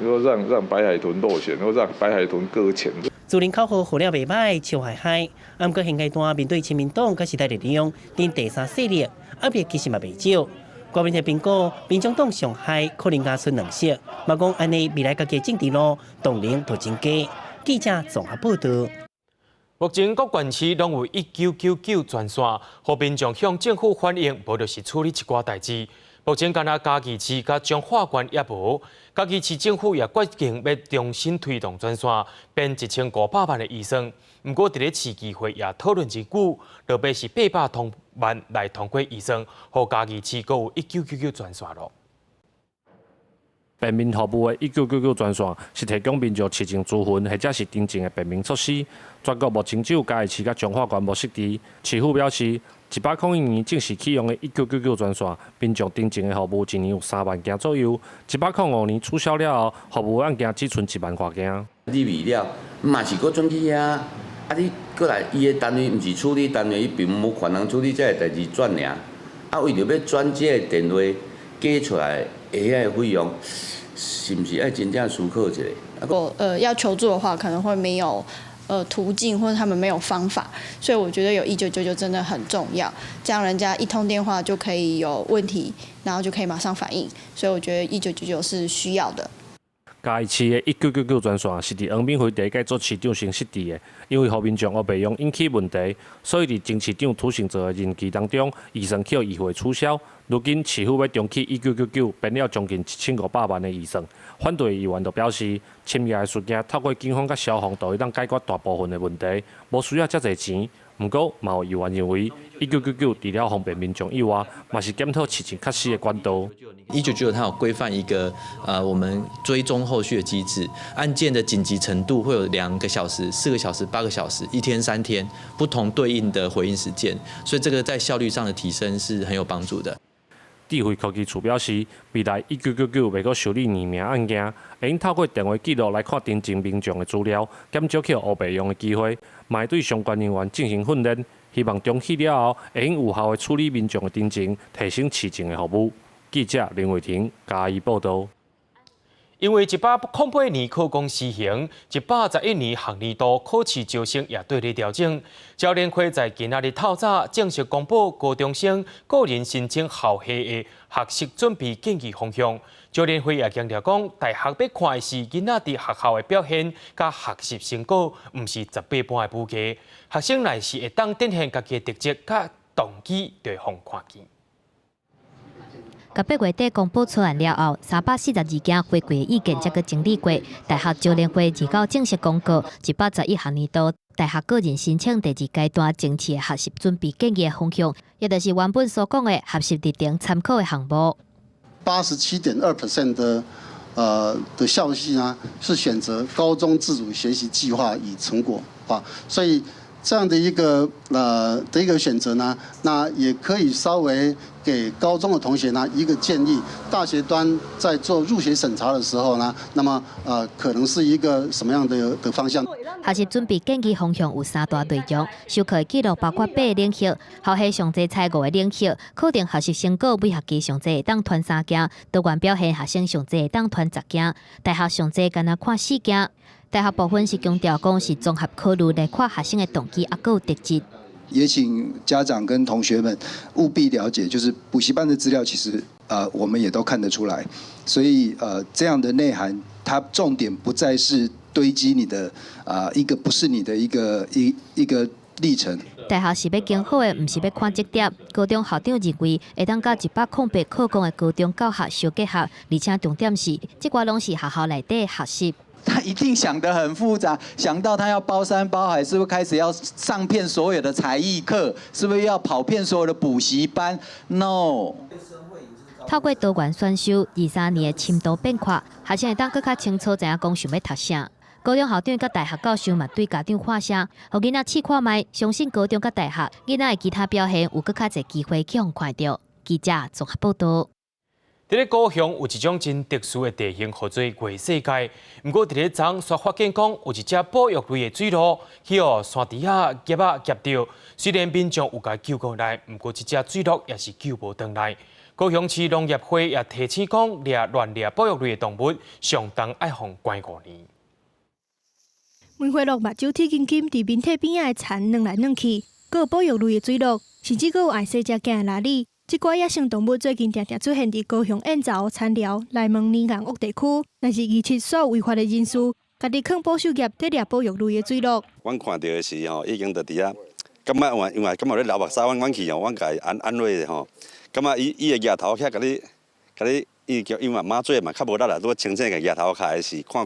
如果让白海豚落选，或让白海豚搁浅。自林口号号了袂歹，笑嗨嗨。不过现阶段面对亲民党甲时代力量等第3势力，压力其实嘛袂少。国民党评估，民众党上海可能加出2席，嘛讲安尼未来家己政治路动能就增加。记者综合报道。目前各县市拢有1999专线，互民众向政府反映，无就是处理一寡代志。目前敢若嘉义市甲彰化县也无，嘉义市政府也决定要重新推动专线，编1500万的预算。不过，伫咧市议会也讨论真久，落尾是800万来通过预算，互嘉义市阁有1999专线咯。便民服务的1999专线是提供民众市政资讯或者是订正的便民措施。全国目前只有嘉义市甲彰化县无设置。市府表示，101年正式启用的1999专线，民众订正的服务一年有3万件左右。105年取消了后，服务案件只剩1万多件。你未了，嘛是搁转去遐，你搁来伊的单位，毋是处理单位，伊并无权能处理这个代志转尔。为着要转这个电话加出来下遐费用，是毋是要真正思考一下？如果要求助的话，可能会没有途径，或者他们没有方法，所以我觉得有1999真的很重要，这样人家一通电话就可以有问题，然后就可以马上反应，所以我觉得1999是需要的。嘉义市的1999专线是伫黄敏惠第一届做市长时设置的，因为互民众白用引起问题，所以伫前市长涂成泽的任期当中，预算去议会取消。如今市府要重启1999，编了将近1500万的预算。反对议员就表示，深夜的事件透过警方甲消防，就会当解决大部分的问题，无需要遮侪钱。不过，嘛有议员认为，1999除了方便民众以外，嘛是检讨市情较细的管道。1999它有规范一个我们追踪后续的机制，案件的紧急程度会有2个小时、4个小时、8个小时、1天、3天不同对应的回应时间，所以这个在效率上的提升是很有帮助的。智慧科技处表示，未来1999袂阁受理匿名案件，会用透过电话记录来看真正民众的资料，减少去黑白用的机会。嘛会对相关人员进行训练，希望重启了后，会用有效的处理民众的真情，提升市政的服务。记者林伟霆嘉义报道。因为108年考公施行，111年学年度考试招生也对咧调整。教联会在今仔日透早正式公布高中生个人申请校系的学习准备建议方向。教联会也强调讲，大学要看的是囡仔伫学校的表现甲学习成果，毋是18般的武艺。学生乃是会当展现家己的特质甲动机，就会放看见。到8月底公布出来了后，342件回馈意见才个整理过。大学教联会29正式公告，111学年度大学个人申请第2阶段正式的学习准备建议的方向，也就是原本所讲的学习日程参考的项目。87.2% 的校系呢是选择高中自主学习计划以成果化，所以这样的一个选择呢，那也可以稍微给高中的同学呢一个建议，大学端在做入学审查的时候呢，那么可能是一个什么样的方向？学习准备建议方向有3大内容，修课记录包括8个领域，校系上济采5个领域，确定学习成果每学期上济会当团3件，多元表现学生上济会当团10件，大学上济敢若看4件。大学部分是强调讲是综合考虑来看学生的动机，还有特质。也请家长跟同学们务必了解，就是补习班的资料，其实我们也都看得出来，所以这样的内涵，它重点不再是堆积你的一个不是你的一个历程。大学是要经好的，唔是要看绩点。高中校长认为，会当甲108考纲的高中教学相结合，而且重点是，这寡拢是学校内底学习。他一定想得很复杂，想到他要包山包海，是不是开始要上遍所有的才艺课？是不是要跑遍所有的补习班 ？No。透过多元选修，23年的深度变化，学生会当更加清楚知影讲想要读啥。高中校长甲大学教授嘛对家长发声，互囡仔试看卖，相信高中甲大学囡仔的其他表现有更较侪机会去互看到。记者综合报道。伫咧高雄有一种真特殊的地形，叫做月世界。不过伫咧昨煞发现讲有一只保育类的水鹿去互山底下夹到，虽然民众有甲救过来，不过这只水鹿也是救无回来。高雄市农业会也提醒讲，乱掠保育类的动物，相当爱互关5年。梅花鹿目睭铁金金，伫面体边仔的田软来软去，阁有保育类的水鹿，甚至阁有爱生食囝的拉里。这寡野生动物最近常常出现伫高雄燕巢、田寮、内门、林港屋地区，但是27所违法的人士，家己坑保守业在掠保育类的水鹿。阮看到的是吼，已经在伫遐，感觉因为感觉咧流目屎，阮去吼，阮甲伊安慰的吼，感觉伊的额头遐甲你，伊叫因为马嘴嘛较无力啦，拄清醒个额头开始看，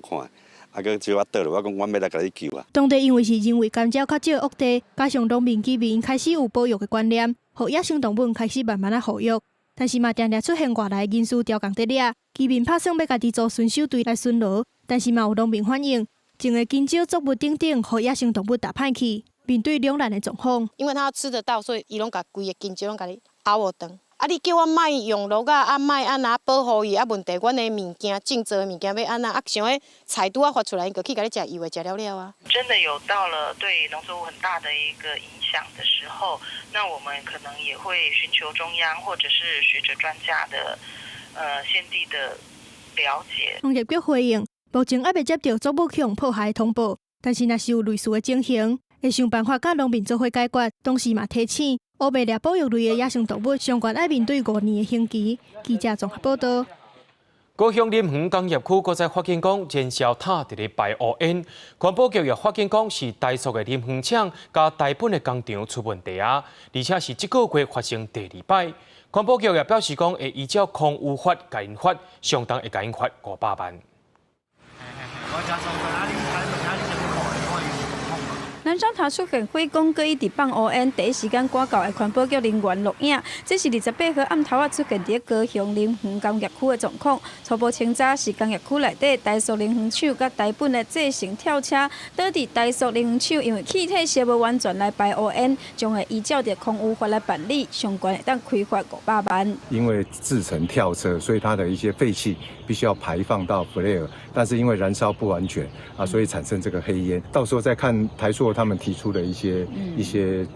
啊个叫我倒落，我讲阮要来甲你救啊。当地因为是认为甘蔗较少屋地，加上农民居民开始有保育的观念。互野生动物开始慢慢啊保育，但是嘛常常出现外来人士调工在掠，居民拍算要家己组巡守队来巡逻，但是嘛有农民反映，种的金蕉作物等等，互野生动物打歹去，面对两难的状况。因为它吃得到，所以伊拢甲规个金蕉拢甲你咬无断。啊，你叫我卖用鹿啊，卖安那保护伊，啊问题阮的物件种植的物件要安那，啊想要菜拄啊发出来，伊就去甲你食以为食了了啊。真的有到了对农作物很大的一个影响的时候，那我们可能也会寻求中央或者是学者专家的先地的了解。农业局回应，目前还未接到作物去用迫害的通报，但是若是有类似的情形，会想办法甲农民做伙解决。同时嘛提醒，乌白掠保育类的野生动物，相关爱面对5年的刑期。记者综合报道。高雄林园工业区搁再发现讲，燃烧塔伫咧排污烟，环保局也发现讲是台塑的林园厂甲台本的工厂出问题啊，而且是这个月发生第2摆。环保局也表示讲，会依照空污法甲因罚，相当会甲因罚500万。南山塔出现火光，搁一直放乌烟，第一时间赶到的环保局人员录影。这是28号暗头仔出现伫高雄林园工业区的状况。初步清查是工业区内底台塑林园厂甲台本的制成跳车，倒伫台塑林园厂因为气体烧无完全来排乌烟，将会依照着空污法来办理，相关会当开罚500万。因为制成跳车，所以它的一些废气必须要排放到 flare， 但是因为燃烧不完全啊，所以产生这个黑烟。到时候再看台塑他们提出的一些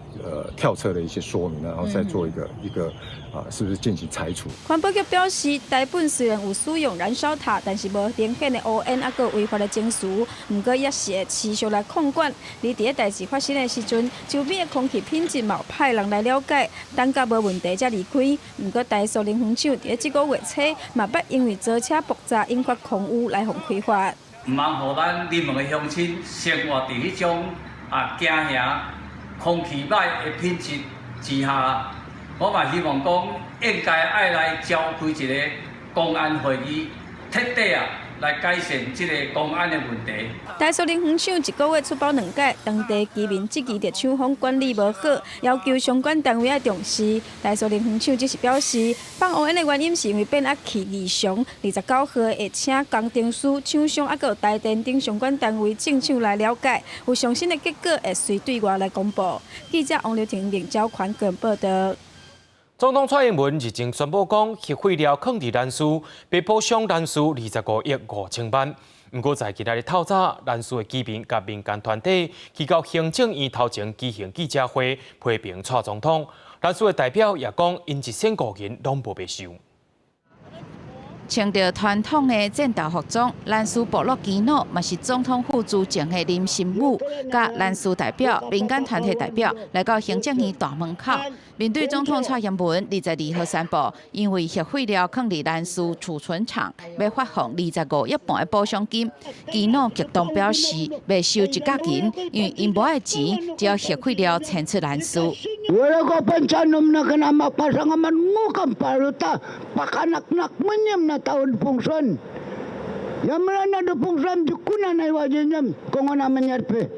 跳车的一些说明，然后再做一个是不是进行拆除？环保局表示，台本虽然有使用燃烧塔，但是无明显的污烟，还有违法的情绪，不过也是会持续来控管。而伫个代志发生的时阵，周边的空气品质嘛有派人来了解，等甲无问题才离开。不过台塑林园厂伫这个月初嘛捌因为遭车爆炸引发空污来互开罚。唔通互咱林园的乡亲生活伫迄种惊吓、空气歹的品质之下，我嘛希望讲应该爱来召开一个公安会议，彻底来改善这个公安的问题。台塑林园厂1个月出包2届，当地居民质疑着厂方管理无好，要求相关单位要重视。台塑林园厂只是表示，放乌烟的原因是因为变压器异常。29号会请工程师、厂商还有台电等相关单位进场来了解，有上新的结果会随对外来公布。记者王刘婷领交款个报道。总统蔡英文日前宣布讲，核废料坑伫兰屿，被补偿兰屿25亿5千万。不过在今日透早，兰屿的居民甲民间团体去到行政院头前举行记者会，批评蔡总统。兰屿的代表也讲，因一仙个人拢无被收。穿着传统的战斗服装，兰屿部落基佬嘛是总统府主政的林心武，甲兰屿代表、民间团体代表来到行政院大门口，面对总统蔡英文22号宣布，因为核废料放伫兰屿储存厂，要发放25亿半的补偿金，基佬极动表示袂收一角银，因为因无爱钱，只要核废料迁出兰屿。Wala ko pansanom na ka na mapasangaman mo kang paruta, pakanak-nak mo niyam na taon pungson. Yaman na do pungson, dukuna na iwajan niyam, kung ano naman yarpe.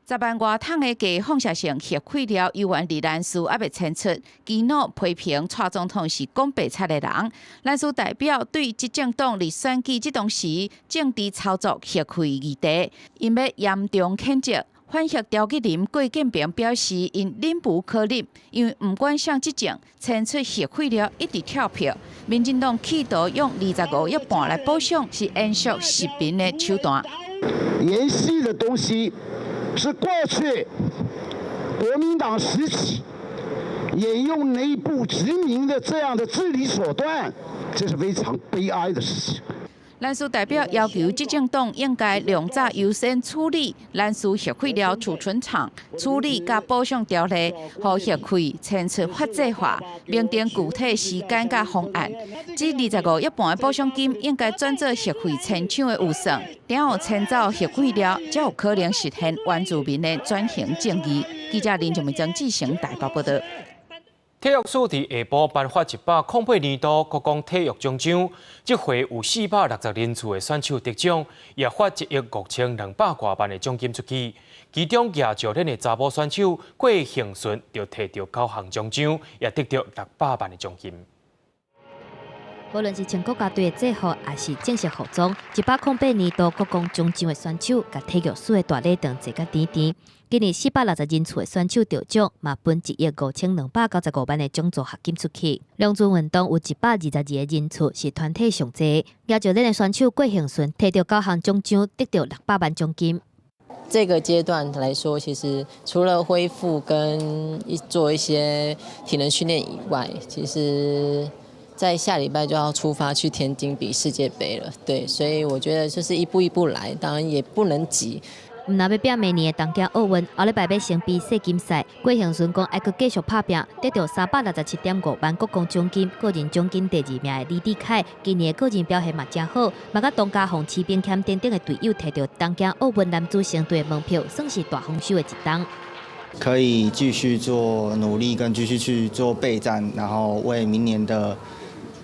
10万外桶的假放射性核废料由原伫兰屿还未迁出，基佬批评蔡总统是讲白贼的人。兰屿代表对执政党伫选举这当时政治操作核废议题，因要严重谴责。反核调解人郭建平表示，因忍无可忍，因为不管向执政迁出核废料一直跳票，民进党企图用25亿半来补偿，是延续实民的手段。延续的东西是过去国民党时期沿用内部殖民的这样的治理手段，这是非常悲哀的事情。兰屿代表要求执政党应该量早优先处理兰屿核废料储存厂处理甲补偿条例，让核废迁出法制化，明定具体时间甲方案。这25亿半的补偿金应该转做核废迁厂的预算，然后迁走核废料，才有可能实现原住民的转型正义。记者林俊明、曾志成台北报道。体育署伫下晡颁发108年度国光体育奖章，这回有460人次的选手得奖，也发1亿5200多万的奖金出去。其中亚洲咱的查某选手郭幸顺就摕到9项奖章，也得到600万的奖金。无论是穿国家队的制服，还是正式服装，108年度国光奖章的选手，甲体育署的大礼堂坐甲甜甜。今年460人次的选手得奖，嘛分1亿5295万的奖助合金出去。两种运动有122个人次是团体上济。亚洲咱的选手郭幸顺摕到9项奖章，得到600万奖金。这个阶段来说，其实除了恢复跟做一些体能训练以外，其实在下礼拜就要出发去田径比世界杯了。对，所以我觉得就是一步一步来，当然也不能急。毋若要拼明年的东京奥运，后礼拜要先比世锦赛，郭幸顺讲还佫继续打拼，得到367.5万国光奖金，个人奖金第2名的李志凯，今年的个人表现嘛真好，嘛甲东家红、骑兵欠等等的队友摕到东京奥运男子成队的门票，算是大丰收的一档。可以继续做努力，跟继续去做备战，然后为明年的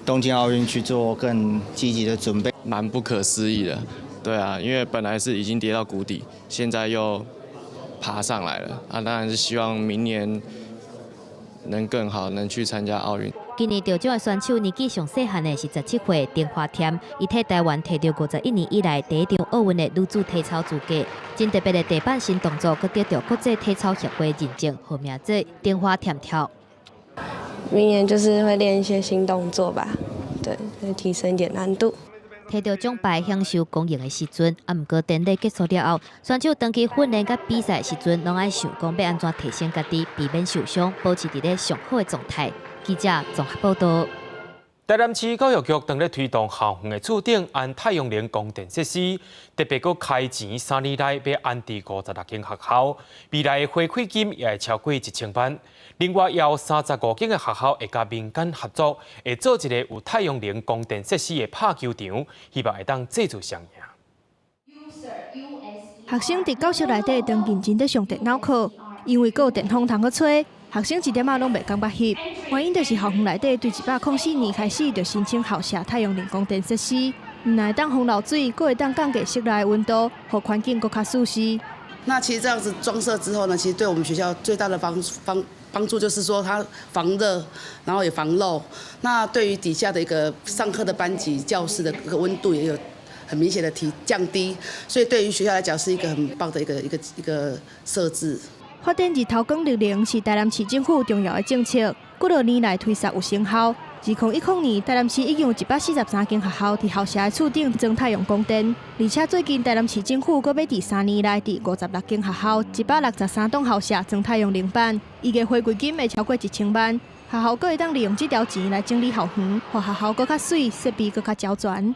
东京奥运去做更积极的准备。蛮不可思议的。对啊，因为本来是已经跌到谷底，现在又爬上来了啊！当然是希望明年能更好，能去参加奥运。今年得奖的选手年纪上细汉的是17岁丁华田，伊替台湾摕到51年以来第一场奥运的女子体操资格。真特别的地板新动作，佮得到国际体操协会认证，好名做丁华田跳。明年就是会练一些新动作吧，对，会提升一点难度。摕到奖牌享受公益的时阵，毋过典礼结束了后，选手长期训练甲比赛时阵，拢爱想讲要安怎提升家己，避免受伤，保持伫咧上好的状态。记者综合报道。台南市教育局正咧推动校园的厝顶安太阳能供电设施，特别佮开钱3年内要安置56间学校，未来的回馈金也会超过1000万。另外，也有35间的学校会甲民间合作，会做一个有太阳能供电设施的拍球场，希望会当制作双赢。学生伫教室内底当认真在上电脑课，因为有电风通去吹，学生一点仔拢袂感觉翕。原因就是校园内底对104年开始就申请校舍太阳能供电设施，唔但当防漏水，阁会当降低室内温度，互环境更较舒适。那其实这样子装设之后呢，其实对我们学校最大的帮助就是说它防热，然后也防漏。那对于底下的一个上课的班级、教室的这个温度也有很明显的降低，所以对于学校来讲是一个很棒的一个设置。发电日头光日零是台南市政府重要的政策，几多年来推实有成效。2010年，台南市已经有143间学校伫校舍的厝顶装太阳光电，而且最近台南市政府阁要伫3年内伫56间学校、163栋校舍装太阳能板，预计花贵金会超过1000万。学校阁会当利用这条钱来整理校园，让学校阁较水，设备阁较胶全。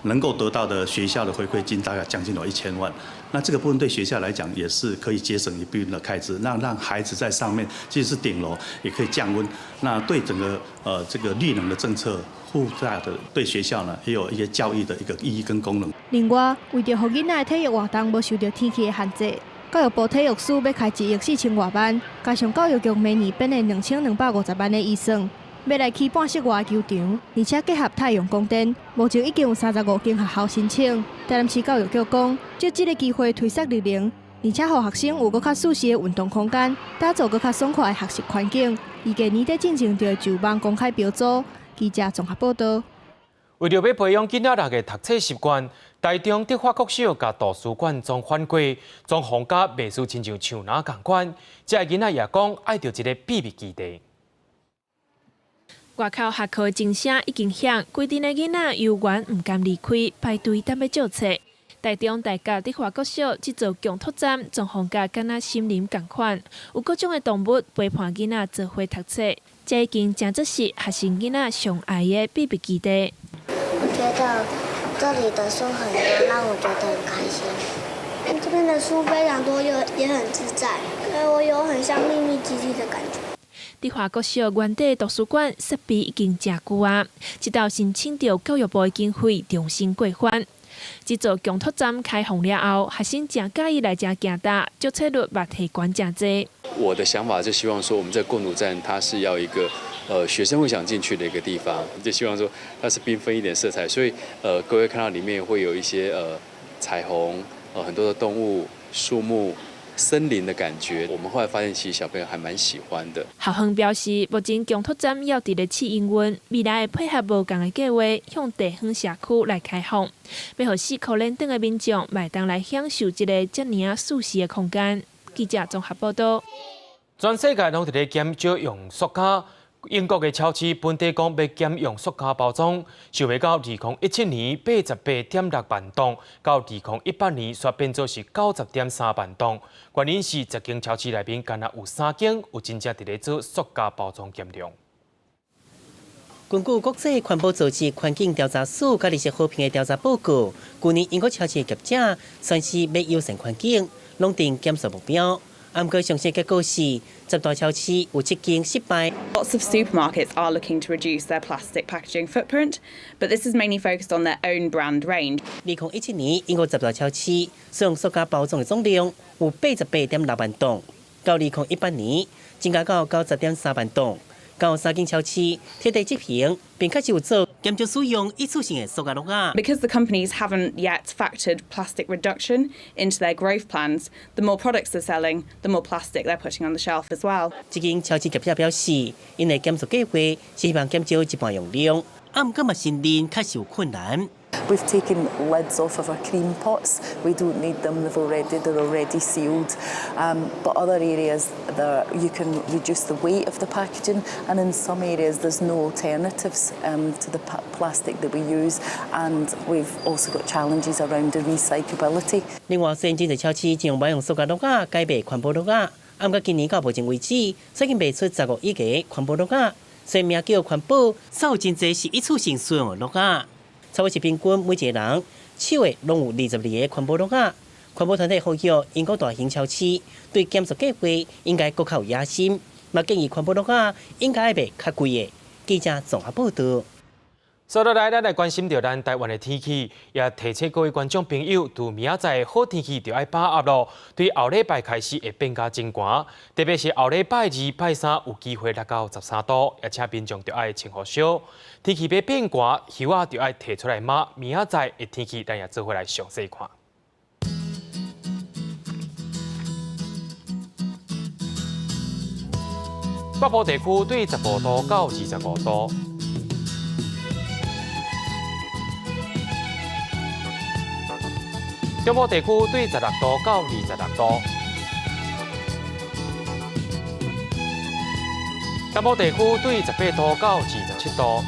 能够得到的学校的回馈金大概将近有1000万，那这个部分对学校来讲也是可以节省一部分的开支，让孩子在上面，即使是顶楼也可以降温。那对整个这个绿能的政策附带的，对学校呢也有一些教育的一个意义跟功能。另外，为着让囡仔的体育活动无受到天气的限制，教育部体育署要开1亿4000多万，加上教育局明年编的2250万的预算。要来起半室外球场，而且结合太阳光电，目前已经有35间学校申请。台南市教育局讲，借这个机会推设热能，而且让学生有更较舒适的运动空间，打造更较爽快的学习环境。预计年底进行就会就望公开标组。记者综合报道。为着要培养囡仔人的读册习惯，台中德化国小甲图书馆装翻过，装潢甲袂输亲像像哪共款。这囡仔也讲爱着一个秘密基地。外口学课钟声已经响，规定的囡仔幼园唔甘离开，排队等要借册。台中大甲德化国小这座强托站装潢甲敢若森林共款，有各种的动物陪伴囡仔做伙读册，这已经真正是学生囡仔上爱的秘密基地。我觉得这里的书很多，让我觉得很开心。这边的书非常多，也很自在，我有很像秘密基地的感觉。德化国小原地图书馆设备已经真久啊，直到申请到教育部的经费重新规范。这座强托站开放了后，学生真介意来这行搭，就册率嘛提高真多。我的想法就希望说，我们这共读站它是要一个学生会想进去的一个地方，就希望说它是缤纷一点色彩，所以各位看到里面会有一些彩虹，很多的动物、树木。森林的感觉，我们后来发现，其实小朋友还蛮喜欢的。校方表示，目前强托站要伫咧试营运，未来会配合无同的计划，向地方社区来开放，要让4可能等的民众买当来享受一个遮尔舒适的空间。记者综合报道。全世界拢伫咧减少用塑胶。英国的超市本地讲要减用塑胶包装，想要到2017年88.6万吨，到2018年却变做是90.3万吨。原因是10间超市内面，敢若有3间有真正伫咧做塑胶包装减量。根据国际环保组织环境调查署甲历史和平的调查报告，去年英国超市的业者算是要友善环境，拢定减塑目标。不过详细结果是，10大超市有7间失败。Lots of supermarkets are looking to reduce their plastic packaging footprint, but this is mainly focused on their own brand range. 2017年，英国10大超市使用塑胶包装的总量有88.6万吨，到2018年增加到90.3万吨。到3间超市贴地执行，并开始有做减少使用一次性的塑胶袋啊。Because the companies haven't yet factored plastic reduction into their growth plans, the more products they're selling, the more plastic they're putting on the shelf as well. 这间超市业者表示，因为减塑计划是希望减少一半用量，不过嘛承认确实有困难。We've taken lids off of our cream pots. We don't need them. They're already sealed. But other areas, you can reduce the weight of the packaging, and in some areas, there's no alternatives to the plastic that we use. And we've also got challenges around the recyclability. 另外，先进的超市将不用塑胶袋改卖环保袋，不过今年到目前为止，已经卖出15亿个环保袋。虽名叫环保，少有真侪是一次性使用的袋。差不多是平均每一个人手的拢有22个环保袋。环保团体呼吁英国大型超市对减塑计划应该更较有野心，嘛建议环保袋应该要卖较贵的。记者综合报道。接落来，咱来关心到咱台湾的天气，也提醒各位观众朋友，对明仔载好天气就要把握咯。对后礼拜开始会变加真寒，特别是后礼拜二、拜三有机会达到13度，也请民众就要穿好少。天气要变寒，袖仔就要摕出来抹。明仔载的天气，咱也做回来详细看。北部地区对15度到25度。中部地区对16度到26度，南部地区对18度到27度，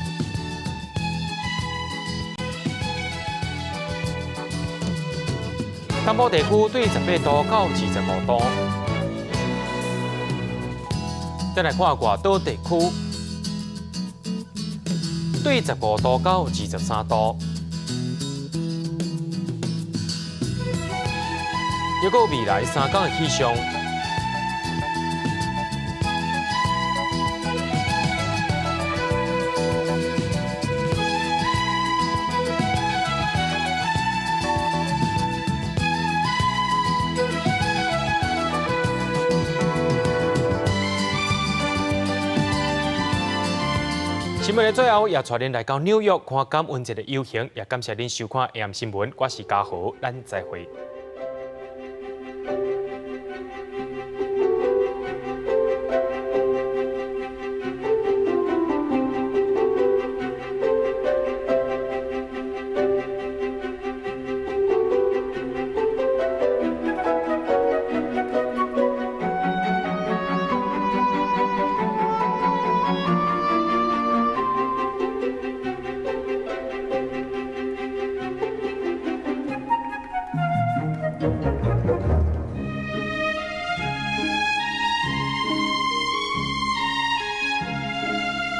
南部地区对18度到25度。再来看外岛地区，对15度到23度。又个未来3天的气象，新闻的最后也带您来到纽约看感恩节的游行，也感谢您收看 AM 新闻，我是嘉豪，咱再会。